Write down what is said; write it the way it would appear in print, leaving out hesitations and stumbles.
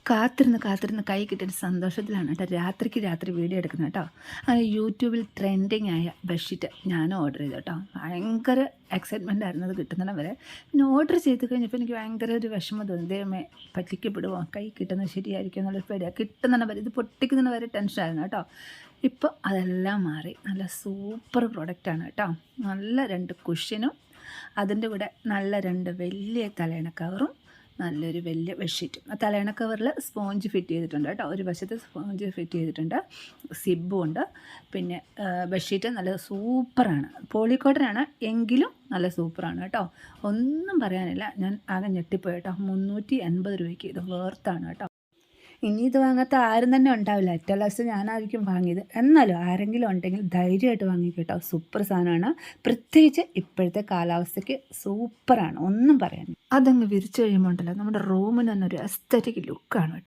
കാത്തിരുന്ന് കൈ കിട്ടിയ സന്തോഷത്തിലാണ് കേട്ടോ രാത്രി വീഡിയോ എടുക്കുന്നത് കേട്ടോ. അങ്ങനെ യൂട്യൂബിൽ ട്രെൻഡിങ് ആയ ബെഡ്ഷീറ്റ് ഞാനും ഓർഡർ ചെയ്തു കേട്ടോ. ഭയങ്കര എക്സൈറ്റ്മെൻ്റ് ആയിരുന്നു അത് കിട്ടുന്നിടം വരെ. പിന്നെ ഓർഡർ ചെയ്ത് കഴിഞ്ഞപ്പോൾ എനിക്ക് ഭയങ്കര ഒരു വിഷമം തോന്നി. ദൈവമേ പറ്റിക്കപ്പെടുമോ, കൈ കിട്ടുന്നത് ശരിയായിരിക്കും എന്നുള്ളൊരു പേടിയാണ്. കിട്ടുന്നിടം വരെ ഇത് പൊട്ടിക്കുന്നതിന് വരെ ടെൻഷനായിരുന്നു കേട്ടോ. ഇപ്പോൾ അതെല്ലാം മാറി. നല്ല സൂപ്പർ പ്രൊഡക്റ്റാണ് കേട്ടോ. നല്ല 2 കുഷ്യനും അതിൻ്റെ കൂടെ നല്ല 2 വലിയ തലയണ കവറും നല്ലൊരു വലിയ ബെഡ്ഷീറ്റും. ആ തലയണ കവറിൽ സ്പോഞ്ച് ഫിറ്റ് ചെയ്തിട്ടുണ്ട് കേട്ടോ. ഒരു വശത്ത് സ്പോഞ്ച് ഫിറ്റ് ചെയ്തിട്ടുണ്ട്, സിബും ഉണ്ട്. പിന്നെ ബെഡ്ഷീറ്റ് നല്ല സൂപ്പറാണ്. പോളിക്കോട്ടനാണ് എങ്കിലും നല്ല സൂപ്പറാണ് കേട്ടോ. ഒന്നും പറയാനില്ല. ഞാൻ ആകെ ഞെട്ടിപ്പോയി കേട്ടോ. 380 രൂപയ്ക്ക് ഇത് വേർത്താണ് കേട്ടോ. ഇനി ഇത് വാങ്ങാത്ത ആരും തന്നെ ഉണ്ടാവില്ല. ഏറ്റവും ലാസ്റ്റ് ഞാനായിരിക്കും വാങ്ങിയത്. എന്നാലും ആരെങ്കിലും ഉണ്ടെങ്കിൽ ധൈര്യമായിട്ട് വാങ്ങിക്കട്ടോ. സൂപ്പർ സാധനമാണ്. പ്രത്യേകിച്ച് ഇപ്പോഴത്തെ കാലാവസ്ഥയ്ക്ക് സൂപ്പറാണ്, ഒന്നും പറയാൻ. അതങ്ങ് വിരിച്ചു കഴിയുമ്പോൾ ഉണ്ടല്ലോ നമ്മുടെ റൂമിന് തന്നെ ഒരു എസ്തറ്റിക് ലുക്കാണ്.